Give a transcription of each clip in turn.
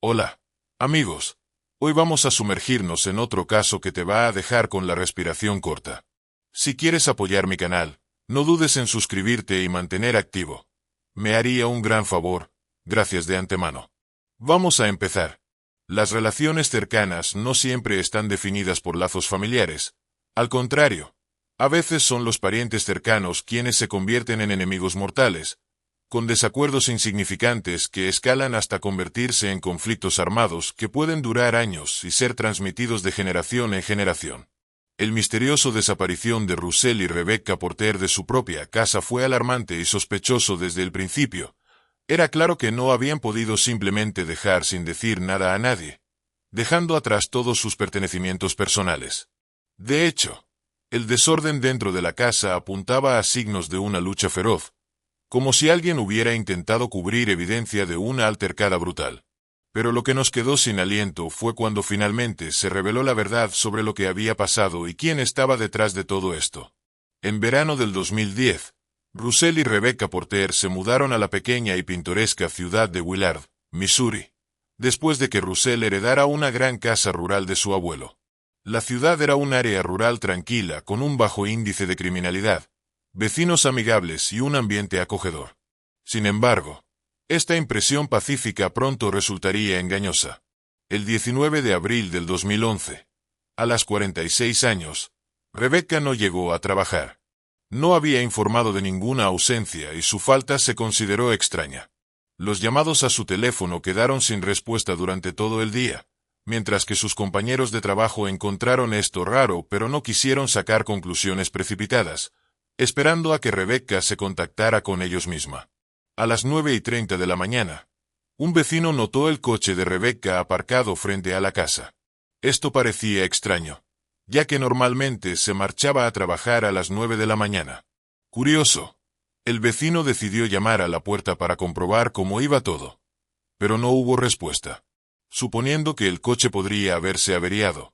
Hola, amigos. Hoy vamos a sumergirnos en otro caso que te va a dejar con la respiración corta. Si quieres apoyar mi canal, no dudes en suscribirte y mantener activo. Me haría un gran favor, gracias de antemano. Vamos a empezar. Las relaciones cercanas no siempre están definidas por lazos familiares. Al contrario, a veces son los parientes cercanos quienes se convierten en enemigos mortales, con desacuerdos insignificantes que escalan hasta convertirse en conflictos armados que pueden durar años y ser transmitidos de generación en generación. El misterioso desaparición de Russell y Rebecca Porter de su propia casa fue alarmante y sospechoso desde el principio. Era claro que no habían podido simplemente dejar sin decir nada a nadie, dejando atrás todos sus pertenecimientos personales. De hecho, el desorden dentro de la casa apuntaba a signos de una lucha feroz, como si alguien hubiera intentado cubrir evidencia de una altercada brutal. Pero lo que nos quedó sin aliento fue cuando finalmente se reveló la verdad sobre lo que había pasado y quién estaba detrás de todo esto. En verano del 2010, Russell y Rebecca Porter se mudaron a la pequeña y pintoresca ciudad de Willard, Missouri, después de que Russell heredara una gran casa rural de su abuelo. La ciudad era un área rural tranquila con un bajo índice de criminalidad, vecinos amigables y un ambiente acogedor. Sin embargo, esta impresión pacífica pronto resultaría engañosa. El 19 de abril del 2011, a las 46 años, Rebecca no llegó a trabajar. No había informado de ninguna ausencia y su falta se consideró extraña. Los llamados a su teléfono quedaron sin respuesta durante todo el día, mientras que sus compañeros de trabajo encontraron esto raro pero no quisieron sacar conclusiones precipitadas, esperando a que Rebecca se contactara con ellos misma. A las 9:30 de la mañana, un vecino notó el coche de Rebecca aparcado frente a la casa. Esto parecía extraño, ya que normalmente se marchaba a trabajar a las 9 de la mañana. Curioso, el vecino decidió llamar a la puerta para comprobar cómo iba todo. Pero no hubo respuesta. Suponiendo que el coche podría haberse averiado,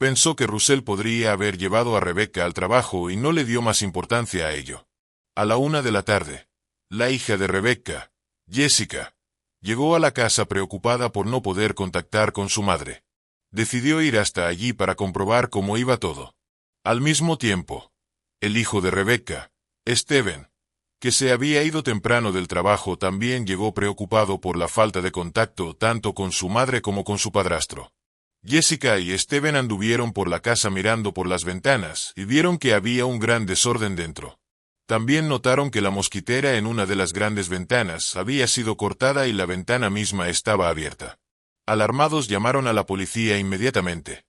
pensó que Russell podría haber llevado a Rebecca al trabajo y no le dio más importancia a ello. A la 1 de la tarde, la hija de Rebecca, Jessica, llegó a la casa preocupada por no poder contactar con su madre. Decidió ir hasta allí para comprobar cómo iba todo. Al mismo tiempo, el hijo de Rebecca, Steven, que se había ido temprano del trabajo, también llegó preocupado por la falta de contacto tanto con su madre como con su padrastro. Jessica y Steven anduvieron por la casa mirando por las ventanas y vieron que había un gran desorden dentro. También notaron que la mosquitera en una de las grandes ventanas había sido cortada y la ventana misma estaba abierta. Alarmados llamaron a la policía inmediatamente,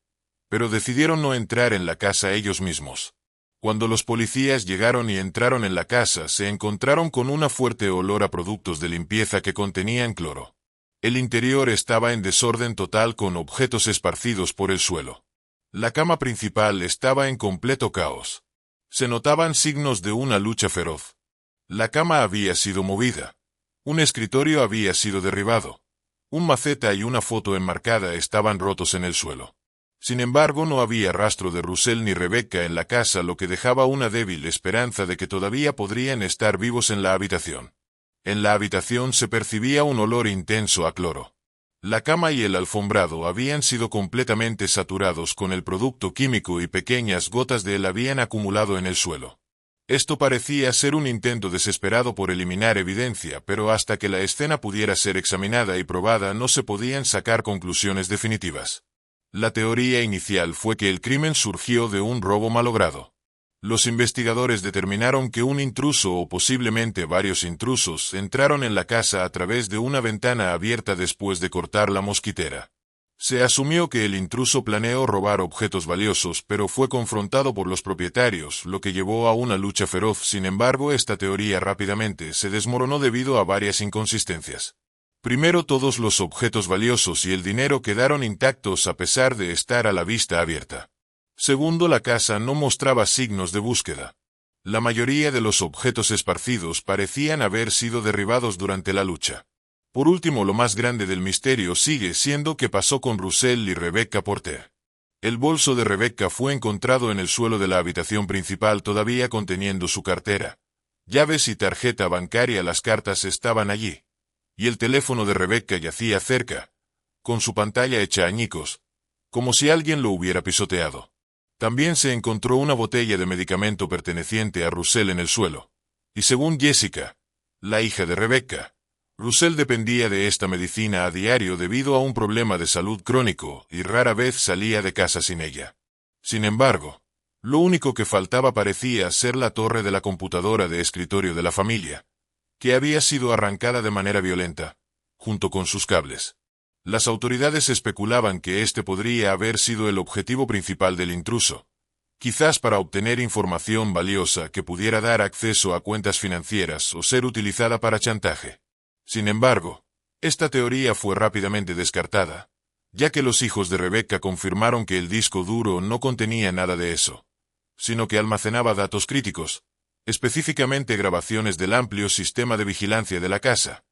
pero decidieron no entrar en la casa ellos mismos. Cuando los policías llegaron y entraron en la casa, se encontraron con una fuerte olor a productos de limpieza que contenían cloro. El interior estaba en desorden total con objetos esparcidos por el suelo. La cama principal estaba en completo caos. Se notaban signos de una lucha feroz. La cama había sido movida. Un escritorio había sido derribado. Un maceta y una foto enmarcada estaban rotos en el suelo. Sin embargo, no había rastro de Russell ni Rebecca en la casa, lo que dejaba una débil esperanza de que todavía podrían estar vivos en la habitación. En la habitación se percibía un olor intenso a cloro. La cama y el alfombrado habían sido completamente saturados con el producto químico y pequeñas gotas de él habían acumulado en el suelo. Esto parecía ser un intento desesperado por eliminar evidencia, pero hasta que la escena pudiera ser examinada y probada no se podían sacar conclusiones definitivas. La teoría inicial fue que el crimen surgió de un robo malogrado. Los investigadores determinaron que un intruso o posiblemente varios intrusos entraron en la casa a través de una ventana abierta después de cortar la mosquitera. Se asumió que el intruso planeó robar objetos valiosos, pero fue confrontado por los propietarios, lo que llevó a una lucha feroz. Sin embargo, esta teoría rápidamente se desmoronó debido a varias inconsistencias. Primero, todos los objetos valiosos y el dinero quedaron intactos a pesar de estar a la vista abierta. Segundo, la casa no mostraba signos de búsqueda. La mayoría de los objetos esparcidos parecían haber sido derribados durante la lucha. Por último, lo más grande del misterio sigue siendo qué pasó con Russell y Rebecca Porter. El bolso de Rebecca fue encontrado en el suelo de la habitación principal, todavía conteniendo su cartera, llaves y tarjeta bancaria. Las cartas estaban allí, y el teléfono de Rebecca yacía cerca, con su pantalla hecha añicos, como si alguien lo hubiera pisoteado. También se encontró una botella de medicamento perteneciente a Russell en el suelo, y según Jessica, la hija de Rebecca, Russell dependía de esta medicina a diario debido a un problema de salud crónico y rara vez salía de casa sin ella. Sin embargo, lo único que faltaba parecía ser la torre de la computadora de escritorio de la familia, que había sido arrancada de manera violenta, junto con sus cables. Las autoridades especulaban que este podría haber sido el objetivo principal del intruso, quizás para obtener información valiosa que pudiera dar acceso a cuentas financieras o ser utilizada para chantaje. Sin embargo, esta teoría fue rápidamente descartada, ya que los hijos de Rebecca confirmaron que el disco duro no contenía nada de eso, sino que almacenaba datos críticos, específicamente grabaciones del amplio sistema de vigilancia de la casa,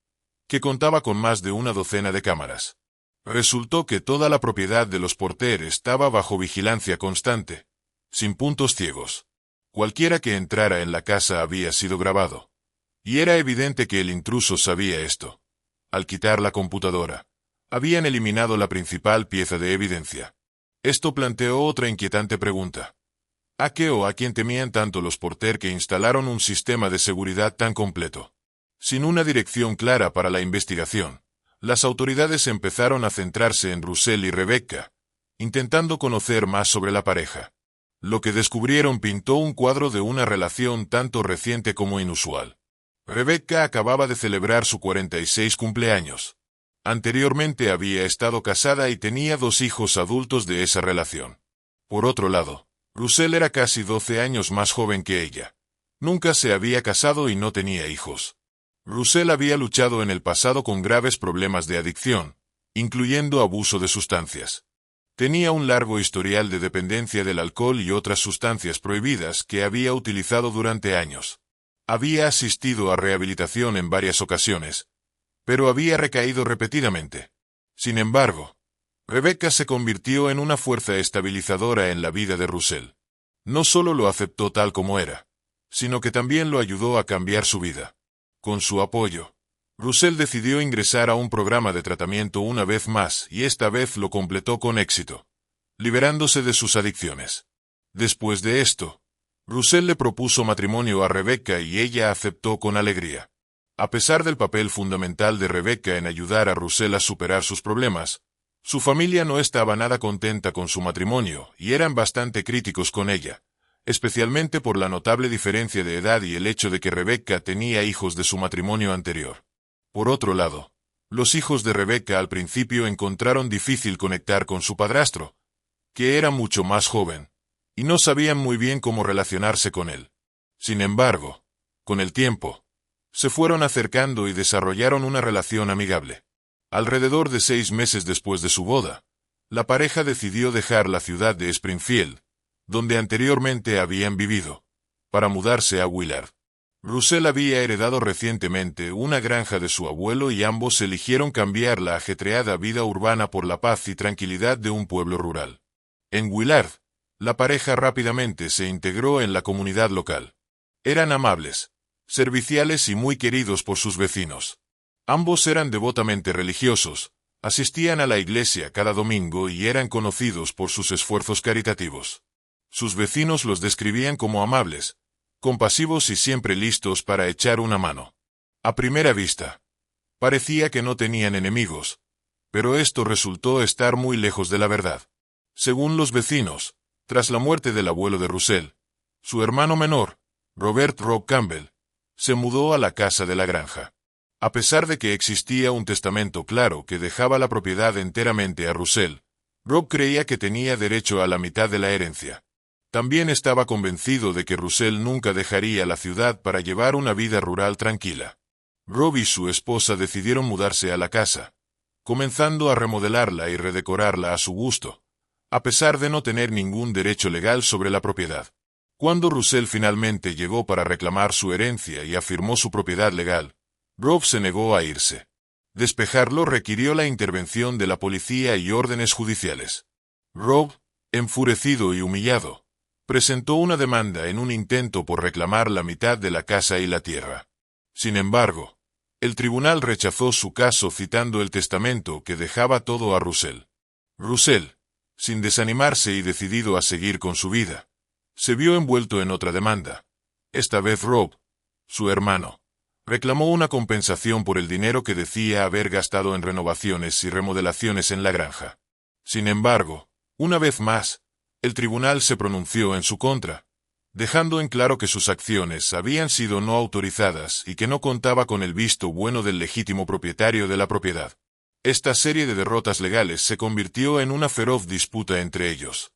que contaba con más de una docena de cámaras. Resultó que toda la propiedad de los Porter estaba bajo vigilancia constante, sin puntos ciegos. Cualquiera que entrara en la casa había sido grabado. Y era evidente que el intruso sabía esto. Al quitar la computadora, habían eliminado la principal pieza de evidencia. Esto planteó otra inquietante pregunta. ¿A qué o a quién temían tanto los Porter que instalaron un sistema de seguridad tan completo? Sin una dirección clara para la investigación, las autoridades empezaron a centrarse en Russell y Rebecca, intentando conocer más sobre la pareja. Lo que descubrieron pintó un cuadro de una relación tanto reciente como inusual. Rebecca acababa de celebrar su 46 cumpleaños. Anteriormente había estado casada y tenía 2 hijos adultos de esa relación. Por otro lado, Russell era casi 12 años más joven que ella. Nunca se había casado y no tenía hijos. Russell había luchado en el pasado con graves problemas de adicción, incluyendo abuso de sustancias. Tenía un largo historial de dependencia del alcohol y otras sustancias prohibidas que había utilizado durante años. Había asistido a rehabilitación en varias ocasiones, pero había recaído repetidamente. Sin embargo, Rebecca se convirtió en una fuerza estabilizadora en la vida de Russell. No solo lo aceptó tal como era, sino que también lo ayudó a cambiar su vida. Con su apoyo, Russell decidió ingresar a un programa de tratamiento una vez más y esta vez lo completó con éxito, liberándose de sus adicciones. Después de esto, Russell le propuso matrimonio a Rebecca y ella aceptó con alegría. A pesar del papel fundamental de Rebecca en ayudar a Russell a superar sus problemas, su familia no estaba nada contenta con su matrimonio y eran bastante críticos con ella, especialmente por la notable diferencia de edad y el hecho de que Rebecca tenía hijos de su matrimonio anterior. Por otro lado, los hijos de Rebecca al principio encontraron difícil conectar con su padrastro, que era mucho más joven, y no sabían muy bien cómo relacionarse con él. Sin embargo, con el tiempo, se fueron acercando y desarrollaron una relación amigable. Alrededor de 6 meses después de su boda, la pareja decidió dejar la ciudad de Springfield, donde anteriormente habían vivido, para mudarse a Willard. Russell había heredado recientemente una granja de su abuelo y ambos eligieron cambiar la ajetreada vida urbana por la paz y tranquilidad de un pueblo rural. En Willard, la pareja rápidamente se integró en la comunidad local. Eran amables, serviciales y muy queridos por sus vecinos. Ambos eran devotamente religiosos, asistían a la iglesia cada domingo y eran conocidos por sus esfuerzos caritativos. Sus vecinos los describían como amables, compasivos y siempre listos para echar una mano. A primera vista, parecía que no tenían enemigos, pero esto resultó estar muy lejos de la verdad. Según los vecinos, tras la muerte del abuelo de Russell, su hermano menor, Robert Rob Campbell, se mudó a la casa de la granja. A pesar de que existía un testamento claro que dejaba la propiedad enteramente a Russell, Rob creía que tenía derecho a la mitad de la herencia. También estaba convencido de que Russell nunca dejaría la ciudad para llevar una vida rural tranquila. Rob y su esposa decidieron mudarse a la casa, comenzando a remodelarla y redecorarla a su gusto, a pesar de no tener ningún derecho legal sobre la propiedad. Cuando Russell finalmente llegó para reclamar su herencia y afirmó su propiedad legal, Rob se negó a irse. Despejarlo requirió la intervención de la policía y órdenes judiciales. Rob, enfurecido y humillado, presentó una demanda en un intento por reclamar la mitad de la casa y la tierra. Sin embargo, El tribunal rechazó su caso citando el testamento que dejaba todo a Russell. Russell, sin desanimarse y decidido a seguir con su vida, se vio envuelto en otra demanda. Esta vez Rob, su hermano, reclamó una compensación por el dinero que decía haber gastado en renovaciones y remodelaciones en la granja. Sin embargo, una vez más, el tribunal se pronunció en su contra, dejando en claro que sus acciones habían sido no autorizadas y que no contaba con el visto bueno del legítimo propietario de la propiedad. Esta serie de derrotas legales se convirtió en una feroz disputa entre ellos.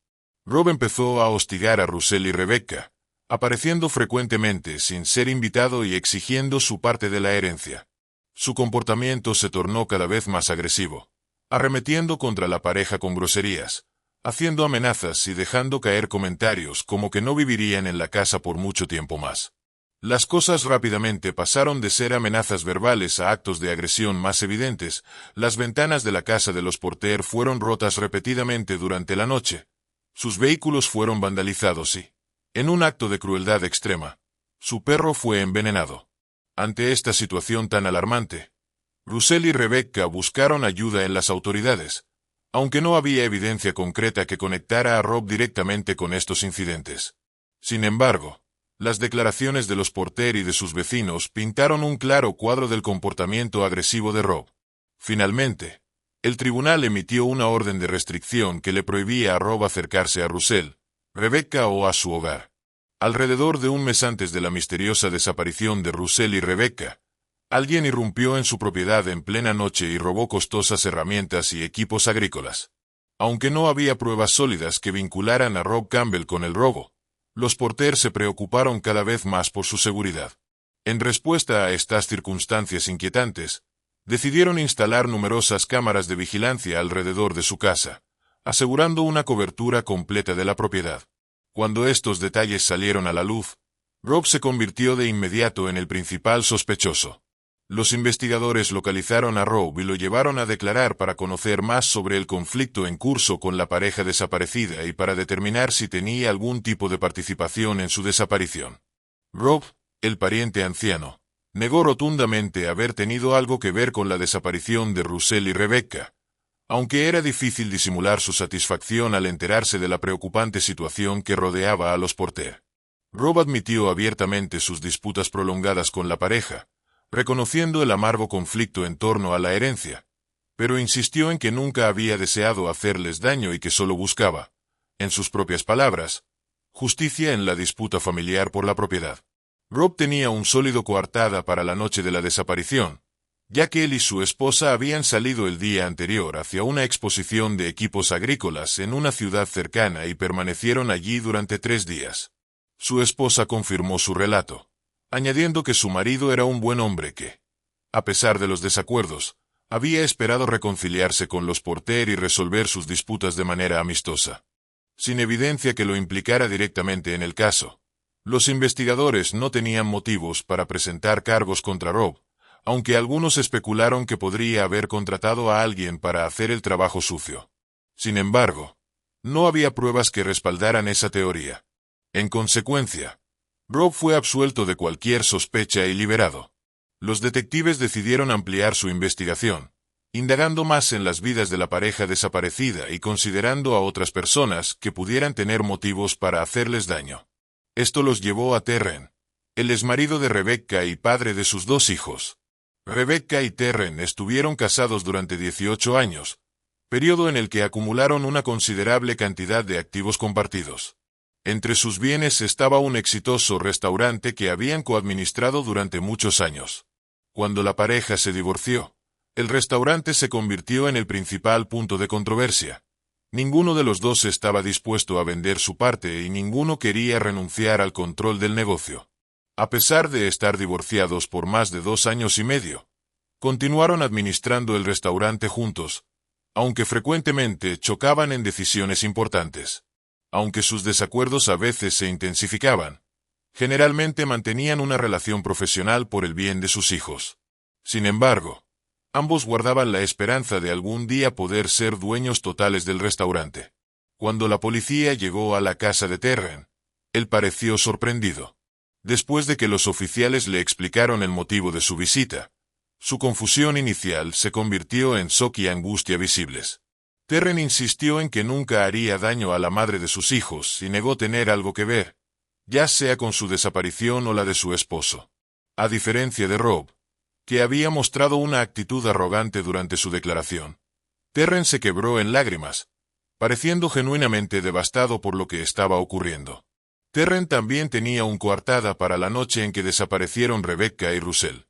Rob empezó a hostigar a Russell y Rebecca, apareciendo frecuentemente sin ser invitado y exigiendo su parte de la herencia. Su comportamiento se tornó cada vez más agresivo, arremetiendo contra la pareja con groserías, haciendo amenazas y dejando caer comentarios como que no vivirían en la casa por mucho tiempo más. Las cosas rápidamente pasaron de ser amenazas verbales a actos de agresión más evidentes. Las ventanas de la casa de los Porter fueron rotas repetidamente durante la noche. Sus vehículos fueron vandalizados y, en un acto de crueldad extrema, su perro fue envenenado. Ante esta situación tan alarmante, Russell y Rebecca buscaron ayuda en las autoridades, aunque no había evidencia concreta que conectara a Rob directamente con estos incidentes. Sin embargo, las declaraciones de los Porter y de sus vecinos pintaron un claro cuadro del comportamiento agresivo de Rob. Finalmente, el tribunal emitió una orden de restricción que le prohibía a Rob acercarse a Russell, Rebecca o a su hogar. Alrededor de un mes antes de la misteriosa desaparición de Russell y Rebecca, alguien irrumpió en su propiedad en plena noche y robó costosas herramientas y equipos agrícolas. Aunque no había pruebas sólidas que vincularan a Rob Campbell con el robo, los Porter se preocuparon cada vez más por su seguridad. En respuesta a estas circunstancias inquietantes, decidieron instalar numerosas cámaras de vigilancia alrededor de su casa, asegurando una cobertura completa de la propiedad. Cuando estos detalles salieron a la luz, Rob se convirtió de inmediato en el principal sospechoso. Los investigadores localizaron a Rob y lo llevaron a declarar para conocer más sobre el conflicto en curso con la pareja desaparecida y para determinar si tenía algún tipo de participación en su desaparición. Rob, el pariente anciano, negó rotundamente haber tenido algo que ver con la desaparición de Russell y Rebecca, aunque era difícil disimular su satisfacción al enterarse de la preocupante situación que rodeaba a los Porter. Rob admitió abiertamente sus disputas prolongadas con la pareja, reconociendo el amargo conflicto en torno a la herencia, pero insistió en que nunca había deseado hacerles daño y que solo buscaba, en sus propias palabras, justicia en la disputa familiar por la propiedad. Rob tenía un sólido coartada para la noche de la desaparición, ya que él y su esposa habían salido el día anterior hacia una exposición de equipos agrícolas en una ciudad cercana y permanecieron allí durante 3 días. Su esposa confirmó su relato, añadiendo que su marido era un buen hombre que, a pesar de los desacuerdos, había esperado reconciliarse con los Porter y resolver sus disputas de manera amistosa. Sin evidencia que lo implicara directamente en el caso, los investigadores no tenían motivos para presentar cargos contra Rob, aunque algunos especularon que podría haber contratado a alguien para hacer el trabajo sucio. Sin embargo, no había pruebas que respaldaran esa teoría. En consecuencia, Rob fue absuelto de cualquier sospecha y liberado. Los detectives decidieron ampliar su investigación, indagando más en las vidas de la pareja desaparecida y considerando a otras personas que pudieran tener motivos para hacerles daño. Esto los llevó a Terren, el exmarido de Rebecca y padre de sus 2 hijos. Rebecca y Terren estuvieron casados durante 18 años, periodo en el que acumularon una considerable cantidad de activos compartidos. Entre sus bienes estaba un exitoso restaurante que habían coadministrado durante muchos años. Cuando la pareja se divorció, el restaurante se convirtió en el principal punto de controversia. Ninguno de los dos estaba dispuesto a vender su parte y ninguno quería renunciar al control del negocio. A pesar de estar divorciados por más de 2 años y medio, continuaron administrando el restaurante juntos, aunque frecuentemente chocaban en decisiones importantes. Aunque sus desacuerdos a veces se intensificaban, generalmente mantenían una relación profesional por el bien de sus hijos. Sin embargo, ambos guardaban la esperanza de algún día poder ser dueños totales del restaurante. Cuando la policía llegó a la casa de Terren, él pareció sorprendido. Después de que los oficiales le explicaron el motivo de su visita, Su confusión inicial se convirtió en shock y angustia visibles. Terren insistió en que nunca haría daño a la madre de sus hijos y negó tener algo que ver, ya sea con su desaparición o la de su esposo. A diferencia de Rob, que había mostrado una actitud arrogante durante su declaración, Terren se quebró en lágrimas, pareciendo genuinamente devastado por lo que estaba ocurriendo. Terren también tenía una coartada para la noche en que desaparecieron Rebecca y Russell.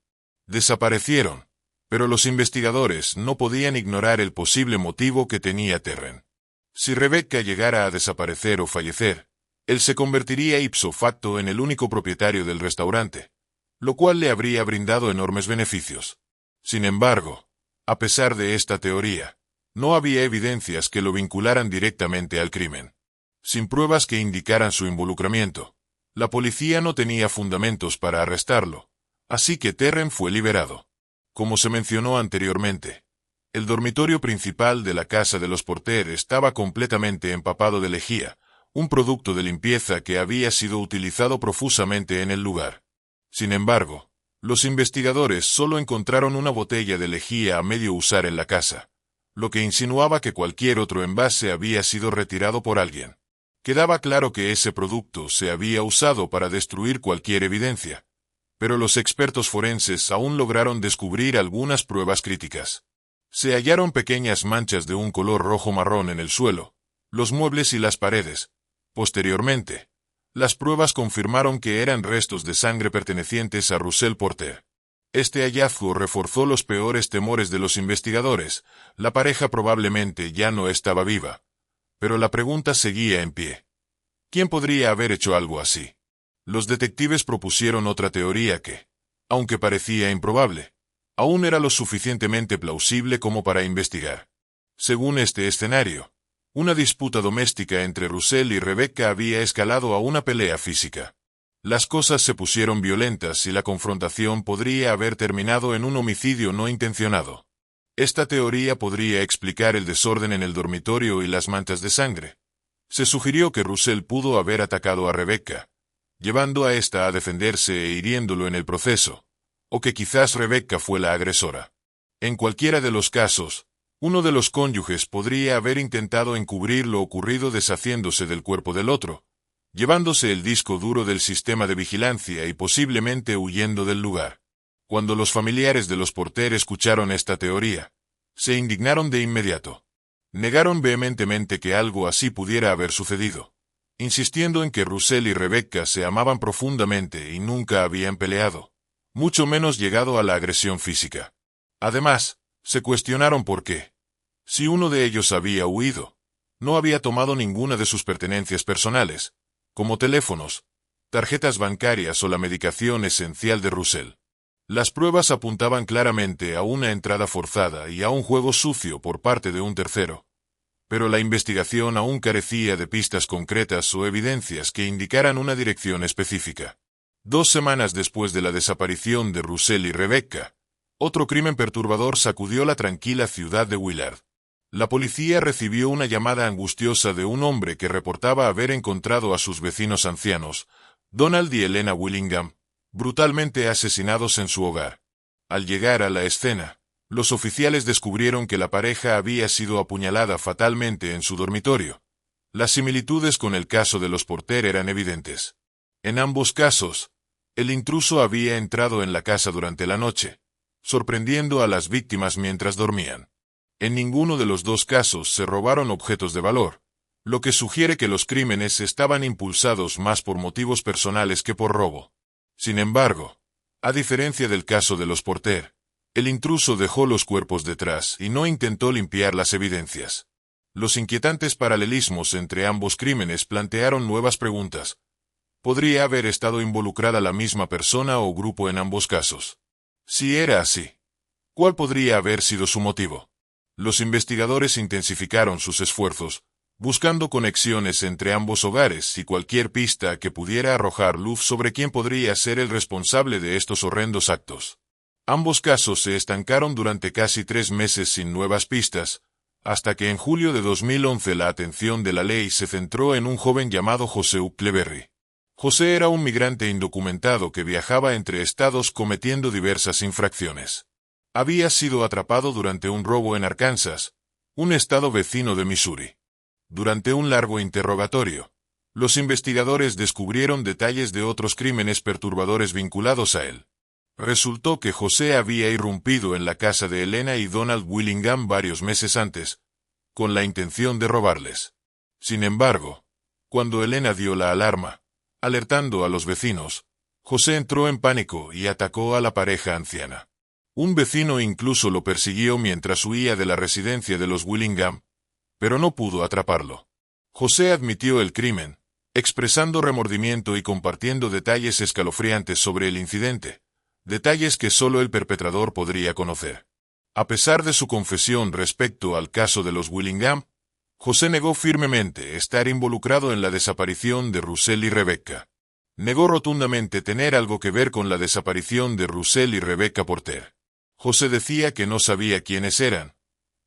Desaparecieron, pero los investigadores no podían ignorar el posible motivo que tenía Terren. Si Rebecca llegara a desaparecer o fallecer, él se convertiría ipso facto en el único propietario del restaurante, lo cual le habría brindado enormes beneficios. Sin embargo, a pesar de esta teoría, no había evidencias que lo vincularan directamente al crimen. Sin pruebas que indicaran su involucramiento, la policía no tenía fundamentos para arrestarlo, así que Terren fue liberado. Como se mencionó anteriormente, el dormitorio principal de la casa de los Porter estaba completamente empapado de lejía, un producto de limpieza que había sido utilizado profusamente en el lugar. Sin embargo, los investigadores solo encontraron una botella de lejía a medio usar en la casa, lo que insinuaba que cualquier otro envase había sido retirado por alguien. Quedaba claro que ese producto se había usado para destruir cualquier evidencia, pero los expertos forenses aún lograron descubrir algunas pruebas críticas. Se hallaron pequeñas manchas de un color rojo-marrón en el suelo, los muebles y las paredes. Posteriormente, las pruebas confirmaron que eran restos de sangre pertenecientes a Russell Porter. Este hallazgo reforzó los peores temores de los investigadores. La pareja probablemente ya no estaba viva. Pero la pregunta seguía en pie. ¿Quién podría haber hecho algo así? Los detectives propusieron otra teoría que, aunque parecía improbable, aún era lo suficientemente plausible como para investigar. Según este escenario, una disputa doméstica entre Russell y Rebecca había escalado a una pelea física. Las cosas se pusieron violentas y la confrontación podría haber terminado en un homicidio no intencionado. Esta teoría podría explicar el desorden en el dormitorio y las manchas de sangre. Se sugirió que Russell pudo haber atacado a Rebecca, llevando a ésta a defenderse e hiriéndolo en el proceso, o que quizás Rebecca fue la agresora. En cualquiera de los casos, uno de los cónyuges podría haber intentado encubrir lo ocurrido deshaciéndose del cuerpo del otro, llevándose el disco duro del sistema de vigilancia y posiblemente huyendo del lugar. Cuando los familiares de los Porter escucharon esta teoría, se indignaron de inmediato. Negaron vehementemente que algo así pudiera haber sucedido, insistiendo en que Russell y Rebecca se amaban profundamente y nunca habían peleado, mucho menos llegado a la agresión física. Además, se cuestionaron por qué. Si uno de ellos había huido, no había tomado ninguna de sus pertenencias personales, como teléfonos, tarjetas bancarias o la medicación esencial de Russell. Las pruebas apuntaban claramente a una entrada forzada y a un juego sucio por parte de un tercero. Pero la investigación aún carecía de pistas concretas o evidencias que indicaran una dirección específica. 2 semanas después de la desaparición de Russell y Rebecca, otro crimen perturbador sacudió la tranquila ciudad de Willard. La policía recibió una llamada angustiosa de un hombre que reportaba haber encontrado a sus vecinos ancianos, Donald y Elena Willingham, brutalmente asesinados en su hogar. Al llegar a la escena, los oficiales descubrieron que la pareja había sido apuñalada fatalmente en su dormitorio. Las similitudes con el caso de los Porter eran evidentes. En ambos casos, el intruso había entrado en la casa durante la noche, sorprendiendo a las víctimas mientras dormían. En ninguno de los dos casos se robaron objetos de valor, lo que sugiere que los crímenes estaban impulsados más por motivos personales que por robo. Sin embargo, a diferencia del caso de los Porter, el intruso dejó los cuerpos detrás y no intentó limpiar las evidencias. Los inquietantes paralelismos entre ambos crímenes plantearon nuevas preguntas. ¿Podría haber estado involucrada la misma persona o grupo en ambos casos? Si era así, ¿cuál podría haber sido su motivo? Los investigadores intensificaron sus esfuerzos, buscando conexiones entre ambos hogares y cualquier pista que pudiera arrojar luz sobre quién podría ser el responsable de estos horrendos actos. Ambos casos se estancaron durante casi 3 meses sin nuevas pistas, hasta que en julio de 2011 la atención de la ley se centró en un joven llamado José Huckleberry. José era un migrante indocumentado que viajaba entre estados cometiendo diversas infracciones. Había sido atrapado durante un robo en Arkansas, un estado vecino de Missouri. Durante un largo interrogatorio, los investigadores descubrieron detalles de otros crímenes perturbadores vinculados a él. Resultó que José había irrumpido en la casa de Elena y Donald Willingham varios meses antes, con la intención de robarles. Sin embargo, cuando Elena dio la alarma, alertando a los vecinos, José entró en pánico y atacó a la pareja anciana. Un vecino incluso lo persiguió mientras huía de la residencia de los Willingham, pero no pudo atraparlo. José admitió el crimen, expresando remordimiento y compartiendo detalles escalofriantes sobre el incidente, detalles que solo el perpetrador podría conocer. A pesar de su confesión respecto al caso de los Willingham, José negó firmemente estar involucrado en la desaparición de Russell y Rebecca. Negó rotundamente tener algo que ver con la desaparición de Russell y Rebecca Porter. José decía que no sabía quiénes eran,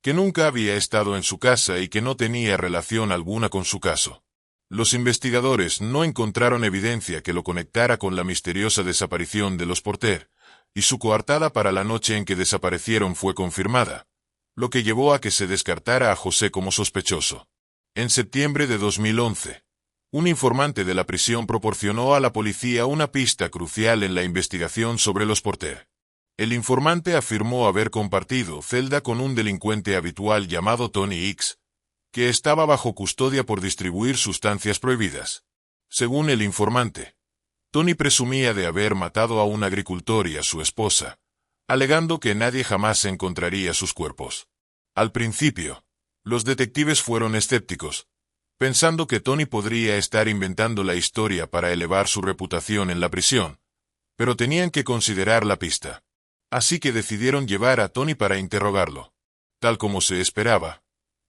que nunca había estado en su casa y que no tenía relación alguna con su caso. Los investigadores no encontraron evidencia que lo conectara con la misteriosa desaparición de los Porter, y su coartada para la noche en que desaparecieron fue confirmada, lo que llevó a que se descartara a José como sospechoso. En septiembre de 2011, un informante de la prisión proporcionó a la policía una pista crucial en la investigación sobre los Porter. El informante afirmó haber compartido celda con un delincuente habitual llamado Tony X, que estaba bajo custodia por distribuir sustancias prohibidas. Según el informante, Tony presumía de haber matado a un agricultor y a su esposa, alegando que nadie jamás encontraría sus cuerpos. Al principio, los detectives fueron escépticos, pensando que Tony podría estar inventando la historia para elevar su reputación en la prisión, pero tenían que considerar la pista. Así que decidieron llevar a Tony para interrogarlo. Tal como se esperaba,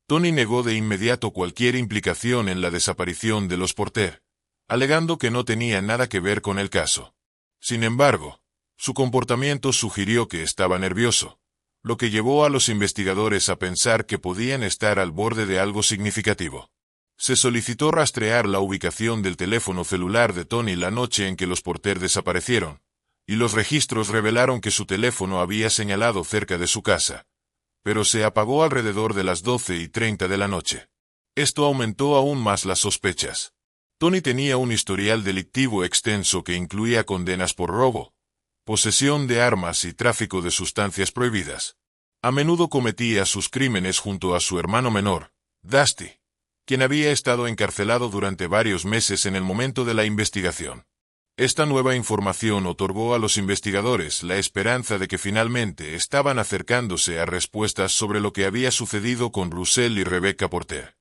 Tony negó de inmediato cualquier implicación en la desaparición de los Porter, alegando que no tenía nada que ver con el caso. Sin embargo, su comportamiento sugirió que estaba nervioso, lo que llevó a los investigadores a pensar que podían estar al borde de algo significativo. Se solicitó rastrear la ubicación del teléfono celular de Tony la noche en que los Porter desaparecieron, y los registros revelaron que su teléfono había señalado cerca de su casa, pero se apagó alrededor de las 12:30 de la noche. Esto aumentó aún más las sospechas. Tony tenía un historial delictivo extenso que incluía condenas por robo, posesión de armas y tráfico de sustancias prohibidas. A menudo cometía sus crímenes junto a su hermano menor, Dusty, quien había estado encarcelado durante varios meses en el momento de la investigación. Esta nueva información otorgó a los investigadores la esperanza de que finalmente estaban acercándose a respuestas sobre lo que había sucedido con Russell y Rebecca Porter.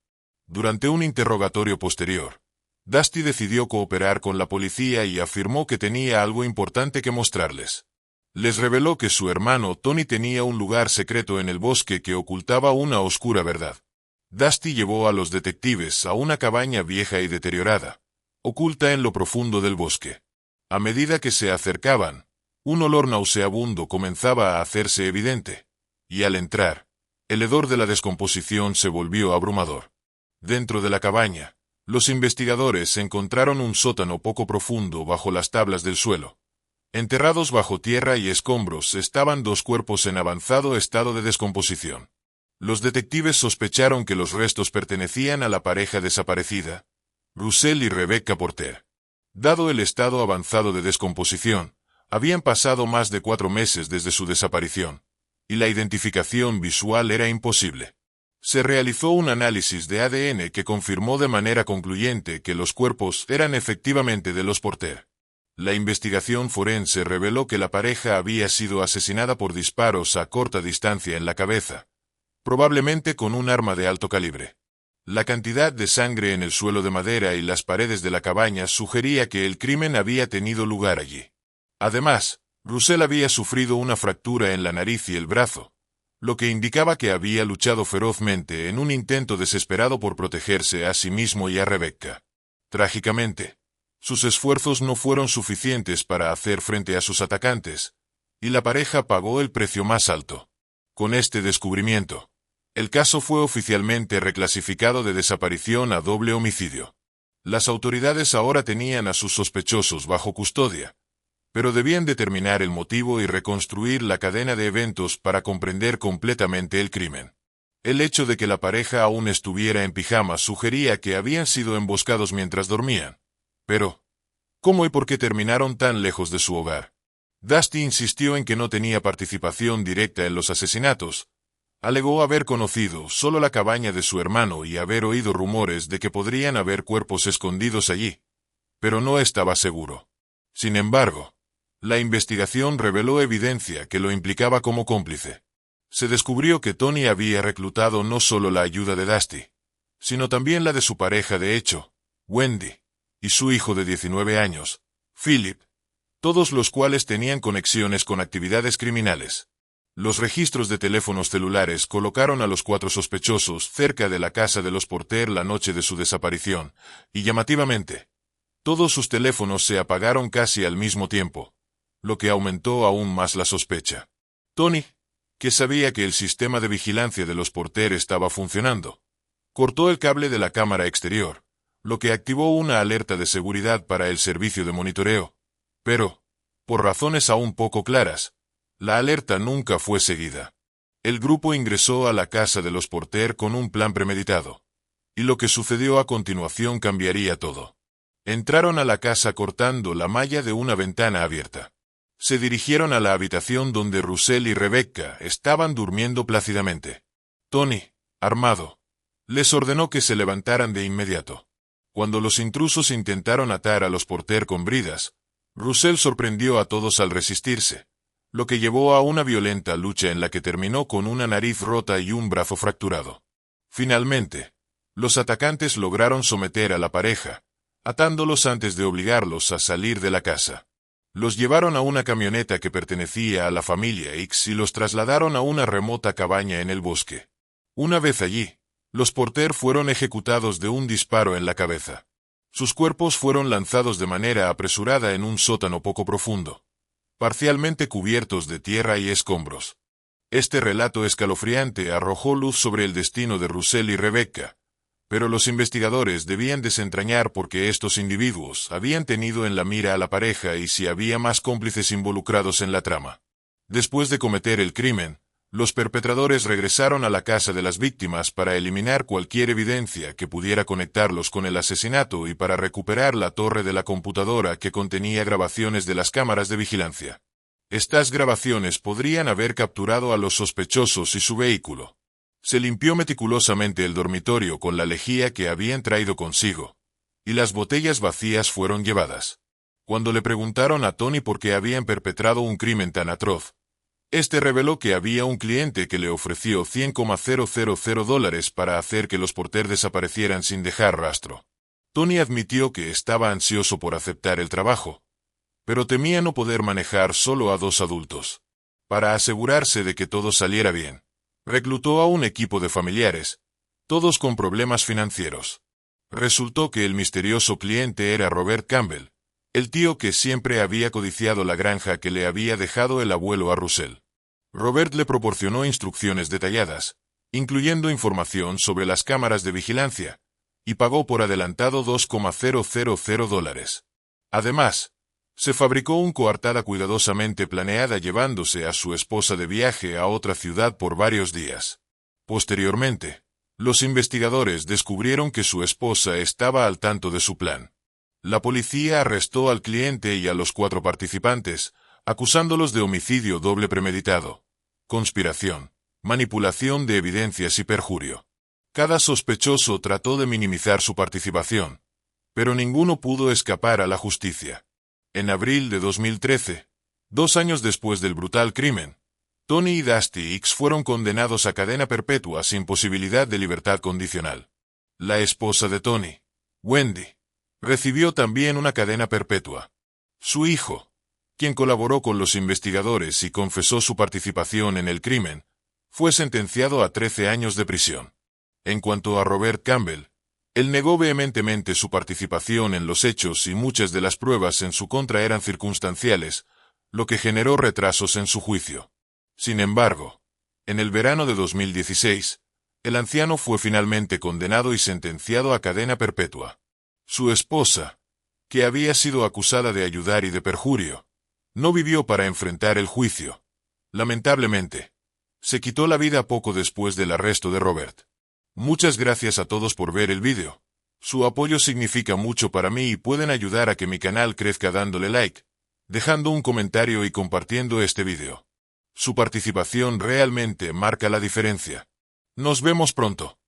Durante un interrogatorio posterior, Dusty decidió cooperar con la policía y afirmó que tenía algo importante que mostrarles. Les reveló que su hermano Tony tenía un lugar secreto en el bosque que ocultaba una oscura verdad. Dusty llevó a los detectives a una cabaña vieja y deteriorada, oculta en lo profundo del bosque. A medida que se acercaban, un olor nauseabundo comenzaba a hacerse evidente, y al entrar, el hedor de la descomposición se volvió abrumador. Dentro de la cabaña, los investigadores encontraron un sótano poco profundo bajo las tablas del suelo. Enterrados bajo tierra y escombros estaban dos cuerpos en avanzado estado de descomposición. Los detectives sospecharon que los restos pertenecían a la pareja desaparecida, Russell y Rebecca Porter. Dado el estado avanzado de descomposición, habían pasado más de 4 meses desde su desaparición, y la identificación visual era imposible. Se realizó un análisis de ADN que confirmó de manera concluyente que los cuerpos eran efectivamente de los Porter. La investigación forense reveló que la pareja había sido asesinada por disparos a corta distancia en la cabeza, probablemente con un arma de alto calibre. La cantidad de sangre en el suelo de madera y las paredes de la cabaña sugería que el crimen había tenido lugar allí. Además, Russell había sufrido una fractura en la nariz y el brazo, lo que indicaba que había luchado ferozmente en un intento desesperado por protegerse a sí mismo y a Rebecca. Trágicamente, sus esfuerzos no fueron suficientes para hacer frente a sus atacantes, y la pareja pagó el precio más alto. Con este descubrimiento, el caso fue oficialmente reclasificado de desaparición a doble homicidio. Las autoridades ahora tenían a sus sospechosos bajo custodia, pero debían determinar el motivo y reconstruir la cadena de eventos para comprender completamente el crimen. El hecho de que la pareja aún estuviera en pijama sugería que habían sido emboscados mientras dormían. Pero, ¿cómo y por qué terminaron tan lejos de su hogar? Dusty insistió en que no tenía participación directa en los asesinatos. Alegó haber conocido solo la cabaña de su hermano y haber oído rumores de que podrían haber cuerpos escondidos allí, pero no estaba seguro. Sin embargo, la investigación reveló evidencia que lo implicaba como cómplice. Se descubrió que Tony había reclutado no solo la ayuda de Dusty, sino también la de su pareja de hecho, Wendy, y su hijo de 19 años, Philip, todos los cuales tenían conexiones con actividades criminales. Los registros de teléfonos celulares colocaron a los 4 sospechosos cerca de la casa de los Porter la noche de su desaparición, y llamativamente, todos sus teléfonos se apagaron casi al mismo tiempo, lo que aumentó aún más la sospecha. Tony, que sabía que el sistema de vigilancia de los Porter estaba funcionando, cortó el cable de la cámara exterior, lo que activó una alerta de seguridad para el servicio de monitoreo. Pero, por razones aún poco claras, la alerta nunca fue seguida. El grupo ingresó a la casa de los Porter con un plan premeditado, y lo que sucedió a continuación cambiaría todo. Entraron a la casa cortando la malla de una ventana abierta. Se dirigieron a la habitación donde Russell y Rebecca estaban durmiendo plácidamente. Tony, armado, les ordenó que se levantaran de inmediato. Cuando los intrusos intentaron atar a los Porter con bridas, Russell sorprendió a todos al resistirse, lo que llevó a una violenta lucha en la que terminó con una nariz rota y un brazo fracturado. Finalmente, los atacantes lograron someter a la pareja, atándolos antes de obligarlos a salir de la casa. Los llevaron a una camioneta que pertenecía a la familia X y los trasladaron a una remota cabaña en el bosque. Una vez allí, los Porter fueron ejecutados de un disparo en la cabeza. Sus cuerpos fueron lanzados de manera apresurada en un sótano poco profundo, parcialmente cubiertos de tierra y escombros. Este relato escalofriante arrojó luz sobre el destino de Russell y Rebecca, pero los investigadores debían desentrañar por qué estos individuos habían tenido en la mira a la pareja y si había más cómplices involucrados en la trama. Después de cometer el crimen, los perpetradores regresaron a la casa de las víctimas para eliminar cualquier evidencia que pudiera conectarlos con el asesinato y para recuperar la torre de la computadora que contenía grabaciones de las cámaras de vigilancia. Estas grabaciones podrían haber capturado a los sospechosos y su vehículo. Se limpió meticulosamente el dormitorio con la lejía que habían traído consigo, y las botellas vacías fueron llevadas. Cuando le preguntaron a Tony por qué habían perpetrado un crimen tan atroz, este reveló que había un cliente que le ofreció $100,000 para hacer que los Porter desaparecieran sin dejar rastro. Tony admitió que estaba ansioso por aceptar el trabajo, pero temía no poder manejar solo a 2 adultos. Para asegurarse de que todo saliera bien, reclutó a un equipo de familiares, todos con problemas financieros. Resultó que el misterioso cliente era Robert Campbell, el tío que siempre había codiciado la granja que le había dejado el abuelo a Russell. Robert le proporcionó instrucciones detalladas, incluyendo información sobre las cámaras de vigilancia, y pagó por adelantado $2,000. Además, se fabricó una coartada cuidadosamente planeada llevándose a su esposa de viaje a otra ciudad por varios días. Posteriormente, los investigadores descubrieron que su esposa estaba al tanto de su plan. La policía arrestó al cliente y a los 4 participantes, acusándolos de homicidio doble premeditado, conspiración, manipulación de evidencias y perjurio. Cada sospechoso trató de minimizar su participación, pero ninguno pudo escapar a la justicia. En abril de 2013, 2 años después del brutal crimen, Tony y Dusty X fueron condenados a cadena perpetua sin posibilidad de libertad condicional. La esposa de Tony, Wendy, recibió también una cadena perpetua. Su hijo, quien colaboró con los investigadores y confesó su participación en el crimen, fue sentenciado a 13 años de prisión. En cuanto a Robert Campbell, él negó vehementemente su participación en los hechos y muchas de las pruebas en su contra eran circunstanciales, lo que generó retrasos en su juicio. Sin embargo, en el verano de 2016, el anciano fue finalmente condenado y sentenciado a cadena perpetua. Su esposa, que había sido acusada de ayudar y de perjurio, No vivió para enfrentar el juicio. Lamentablemente, se quitó la vida poco después del arresto de Robert. Muchas gracias a todos por ver el vídeo. Su apoyo significa mucho para mí y pueden ayudar a que mi canal crezca dándole like, dejando un comentario y compartiendo este vídeo. Su participación realmente marca la diferencia. Nos vemos pronto.